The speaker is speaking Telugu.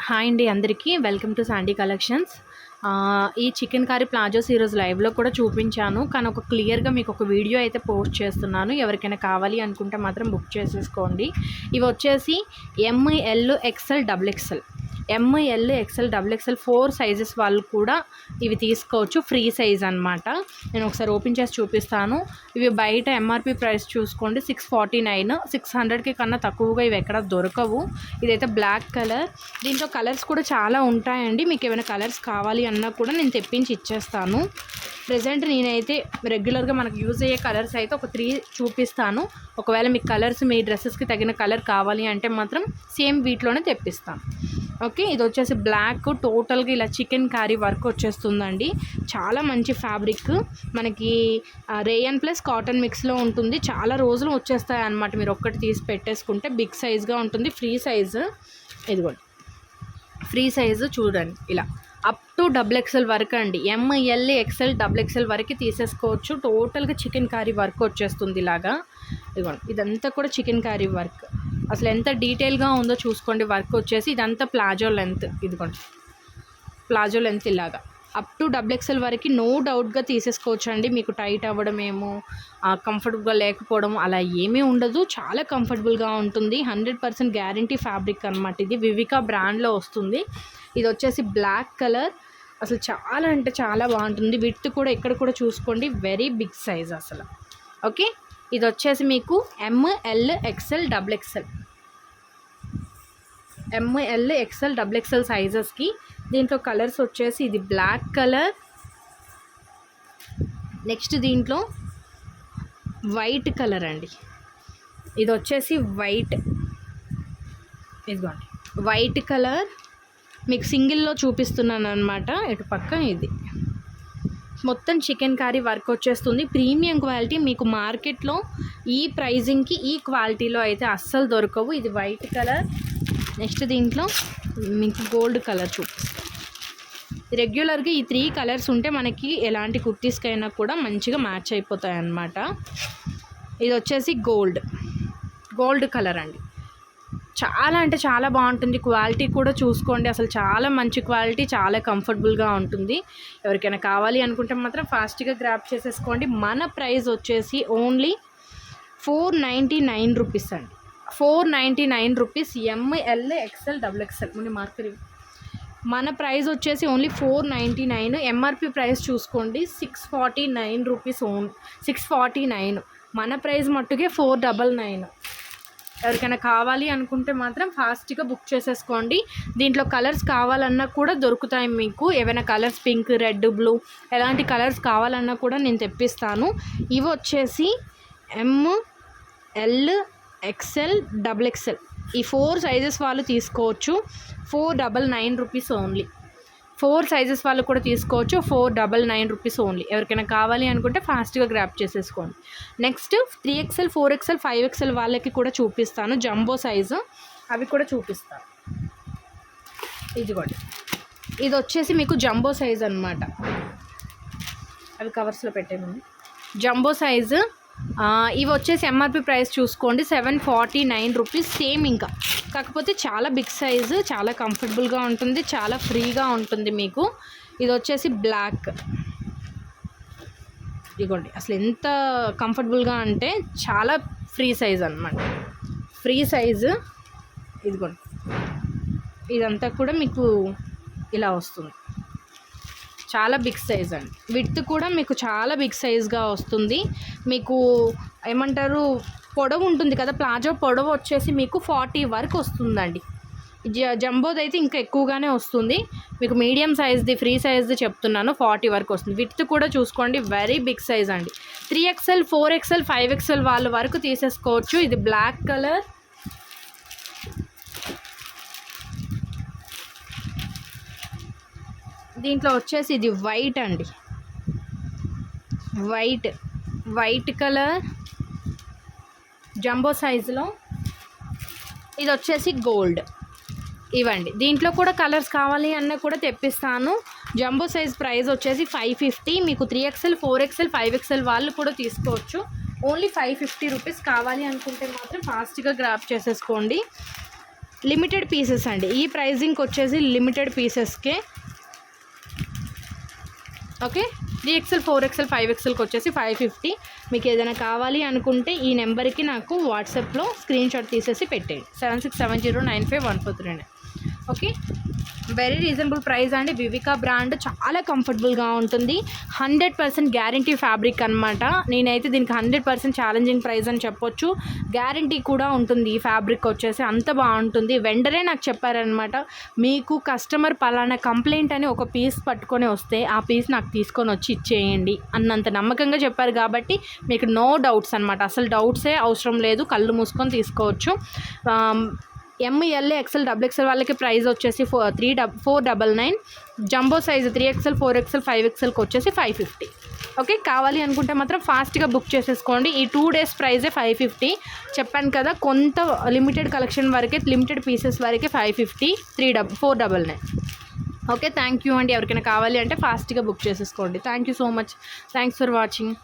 హాయ్ అండి అందరికీ వెల్కమ్ టు శాండీ కలెక్షన్స్. ఈ చికెన్ కర్రీ ప్లాజోస్ ఈరోజు లైవ్లో కూడా చూపించాను, కానీ ఒక క్లియర్గా మీకు ఒక వీడియో అయితే పోస్ట్ చేస్తున్నాను. ఎవరికైనా కావాలి అనుకుంటే మాత్రం బుక్ చేసేసుకోండి. ఇవి వచ్చేసి ML XL XXL, ML XL XXL 4 sizes వాళ్ళు కూడా ఇవి తీసుకోవచ్చు. ఫ్రీ సైజ్ అనమాట. నేను ఒకసారి ఓపెన్ చేసి చూపిస్తాను. ఇవి బయట MRP ప్రైస్ చూసుకోండి 649, 600కి కన్నా తక్కువగా ఇవి ఎక్కడ దొరకవు. ఇదైతే బ్లాక్ కలర్. దీంట్లో కలర్స్ కూడా చాలా ఉంటాయండి. మీకు ఏమైనా కలర్స్ కావాలి అన్నా కూడా నేను తెప్పించి ఇచ్చేస్తాను. ప్రజెంట్ నేనైతే రెగ్యులర్గా మనకు యూజ్ అయ్యే కలర్స్ అయితే ఒక 3 చూపిస్తాను. ఒకవేళ మీకు కలర్స్ మీ డ్రెస్సెస్కి తగిన కలర్ కావాలి అంటే మాత్రం సేమ్ వీటిలోనే తెప్పిస్తాను. ఓకే, ఇది వచ్చేసి బ్లాక్, టోటల్గా ఇలా చికెన్ కర్రీ వర్క్ వచ్చేస్తుందండి. చాలా మంచి ఫ్యాబ్రిక్, మనకి రేయన్ ప్లస్ కాటన్ మిక్స్లో ఉంటుంది. చాలా రోజులు వచ్చేస్తాయి అన్నమాట. మీరు ఒక్కటి తీసి పెట్టేసుకుంటే బిగ్ సైజ్గా ఉంటుంది. ఫ్రీ సైజు, ఇదిగోండి ఫ్రీ సైజు చూడండి. ఇలా అప్ టు XXL వరకు అండి. ML XL XXL వరకు తీసేసుకోవచ్చు. టోటల్గా చికెన్ కర్రీ వర్క్ వచ్చేస్తుంది ఇలాగా. ఇదిగోండి, ఇదంతా కూడా చికెన్ కర్రీ వర్క్. అసలు ఎంత డీటెయిల్గా ఉందో చూసుకోండి. వర్క్ వచ్చేసి ఇదంతా ప్లాజో లెంత్. ఇదిగోండి ప్లాజో లెంత్ ఇలాగా అప్ టు XXL వరకు నో డౌట్గా తీసేసుకోవచ్చు అండి. మీకు టైట్ అవ్వడం ఏమో, కంఫర్టబుల్గా లేకపోవడం అలా ఏమీ ఉండదు. చాలా కంఫర్టబుల్గా ఉంటుంది. 100% గ్యారంటీ ఫ్యాబ్రిక్ అనమాట. ఇది వివికా బ్రాండ్లో వస్తుంది. ఇది వచ్చేసి బ్లాక్ కలర్. అసలు చాలా అంటే చాలా బాగుంటుంది. విడ్త్ కూడా ఇక్కడ కూడా చూసుకోండి, వెరీ బిగ్ సైజ్ అసలు. ఓకే, ఇది వచ్చేసి మీకు ML XL XXL, ML XL XXL సైజెస్కి. దీంట్లో కలర్స్ వచ్చేసి ఇది బ్లాక్ కలర్, నెక్స్ట్ దీంట్లో వైట్ కలర్ అండి. ఇది వచ్చేసి వైట్, ఇదిగోండి వైట్ కలర్. మీకు సింగిల్లో చూపిస్తున్నాను అనమాట. ఇటు పక్క ఇది మొత్తం చికెన్ కర్రీ వర్క్ వచ్చేస్తుంది. Premium quality. మీకు మార్కెట్లో ఈ ప్రైజింగ్కి ఈ క్వాలిటీలో అయితే అస్సలు దొరకవు. ఇది వైట్ కలర్. నెక్స్ట్ దీంట్లో మీకు గోల్డ్ కలర్ చూపిస్తాను. రెగ్యులర్గా ఈ 3 కలర్స్ ఉంటే మనకి ఎలాంటి కుర్తీస్కైనా కూడా మంచిగా మ్యాచ్ అయిపోతాయి అన్నమాట. ఇది వచ్చేసి గోల్డ్ కలర్ అండి. చాలా అంటే చాలా బాగుంటుంది. క్వాలిటీ కూడా చూసుకోండి, అసలు చాలా మంచి క్వాలిటీ, చాలా కంఫర్టబుల్గా ఉంటుంది. ఎవరికైనా కావాలి అనుకుంటే మాత్రం ఫాస్ట్గా గ్రాప్ చేసేసుకోండి. మన ప్రైస్ వచ్చేసి ఓన్లీ 499 రూపీస్ అండి. 499 రూపీస్. ML XL XXL ముందు మార్కర్. మన ప్రైస్ వచ్చేసి ఓన్లీ 499. MRP ప్రైస్ చూసుకోండి 649 రూపీస్. 649. మన ప్రైస్ మట్టుకే 499. ఎవరికైనా కావాలి అనుకుంటే మాత్రం ఫాస్ట్గా బుక్ చేసేసుకోండి. దీంట్లో కలర్స్ కావాలన్నా కూడా దొరుకుతాయి మీకు. ఏవైనా కలర్స్ పింక్, రెడ్, బ్లూ ఎలాంటి కలర్స్ కావాలన్నా కూడా నేను తెప్పిస్తాను. ఇవి వచ్చేసి ML XL XXL ఈ 4 సైజెస్ వాళ్ళు తీసుకోవచ్చు. 499 రూపీస్ ఓన్లీ. 4 సైజెస్ వాళ్ళు కూడా తీసుకోవచ్చు. 499 రూపీస్ ఓన్లీ. ఎవరికైనా కావాలి అనుకుంటే ఫాస్ట్గా గ్రాప్ చేసేసుకోండి. నెక్స్ట్ 3XL 4XL 5XL వాళ్ళకి కూడా చూపిస్తాను. జంబో సైజు అవి కూడా చూపిస్తాను. ఇదిగోండి, ఇది వచ్చేసి మీకు జంబో సైజ్ అనమాట. అవి కవర్స్లో పెట్టేయండి. Jumbo size. ఇవి వచ్చేసి MRP ప్రైస్ చూసుకోండి 749 రూపీస్. సేమ్ ఇంకా, కాకపోతే చాలా బిగ్ సైజు, చాలా కంఫర్టబుల్గా ఉంటుంది, చాలా ఫ్రీగా ఉంటుంది మీకు. ఇది వచ్చేసి బ్లాక్. ఇదిగోండి, అసలు ఎంత కంఫర్టబుల్గా అంటే చాలా ఫ్రీ సైజ్ అనమాట. Free size. ఇదిగోండి, ఇదంతా కూడా మీకు ఇలా వస్తుంది. చాలా బిగ్ సైజ్ అండి. విడ్త్ కూడా మీకు చాలా బిగ్ సైజ్గా వస్తుంది. మీకు ఏమంటారు, పొడవు ఉంటుంది కదా, ప్లాజో పొడవు వచ్చేసి మీకు 40 వరకు వస్తుందండి. జంబోది అయితే ఇంకా ఎక్కువగానే వస్తుంది. మీకు మీడియం సైజ్ది ఫ్రీ సైజ్ది చెప్తున్నాను, 40 వరకు వస్తుంది. విడ్త్ కూడా చూసుకోండి, వెరీ బిగ్ సైజ్ అండి. 3XL 4XL 5XL వాళ్ళ వరకు తీసేసుకోవచ్చు. ఇది బ్లాక్ కలర్. దీంట్లో వచ్చేసి ఇది వైట్ అండి. వైట్ కలర్ జంబో సైజులో. ఇది వచ్చేసి గోల్డ్. ఇవ్వండి, దీంట్లో కూడా కలర్స్ కావాలి అన్న కూడా తెప్పిస్తాను. జంబో సైజ్ ప్రైస్ వచ్చేసి 550. మీకు 3XL 4XL 5XL వాళ్ళు కూడా తీసుకోవచ్చు. Only 550 rupees. కావాలి అనుకుంటే మాత్రం ఫాస్ట్గా గ్రాప్ చేసేసుకోండి. లిమిటెడ్ పీసెస్ అండి, ఈ ప్రైజింగ్కి వచ్చేసి లిమిటెడ్ పీసెస్కే. ఓకే, 3XL 4XL 5XLకి వచ్చేసి 550. మీకు ఏదైనా కావాలి అనుకుంటే ఈ నెంబర్కి నాకు వాట్సాప్లో స్క్రీన్ షాట్ తీసేసి పెట్టేయండి, 7670951439. ఓకే, వెరీ రీజనబుల్ ప్రైస్ అండి. వివికా బ్రాండ్ చాలా కంఫర్టబుల్గా ఉంటుంది, 100% గ్యారంటీ ఫ్యాబ్రిక్ అనమాట. నేనైతే దీనికి 100% ఛాలెంజింగ్ ప్రైస్ అని చెప్పొచ్చు. గ్యారంటీ కూడా ఉంటుంది ఈ ఫ్యాబ్రిక్ వచ్చేసి, అంత బాగుంటుంది. వెండరే నాకు చెప్పారనమాట, మీకు కస్టమర్ పలానా కంప్లైంట్ అని ఒక పీస్ పట్టుకొని వస్తే ఆ పీస్ నాకు తీసుకొని వచ్చి ఇచ్చేయండి అన్నంత నమ్మకంగా చెప్పారు. కాబట్టి మీకు నో డౌట్స్ అనమాట, అసలు డౌట్సే అవసరం లేదు, కళ్ళు మూసుకొని తీసుకోవచ్చు. ML XL XXL వాళ్ళకి ప్రైస్ వచ్చేసి 499. జంబో సైజు 3XL 4XL 5XLకి వచ్చేసి 550. ఓకే, కావాలి అనుకుంటే మాత్రం ఫాస్ట్గా బుక్ చేసేసుకోండి. ఈ 2 days ప్రైజే 550 చెప్పాను కదా, కొంత లిమిటెడ్ కలెక్షన్ వరకే, లిమిటెడ్ పీసెస్ వరకే 550, 499. ఓకే, థ్యాంక్ యూ అండి. ఎవరికైనా కావాలి అంటే ఫాస్ట్గా బుక్ చేసేసుకోండి. Thank you so much, thanks for watching.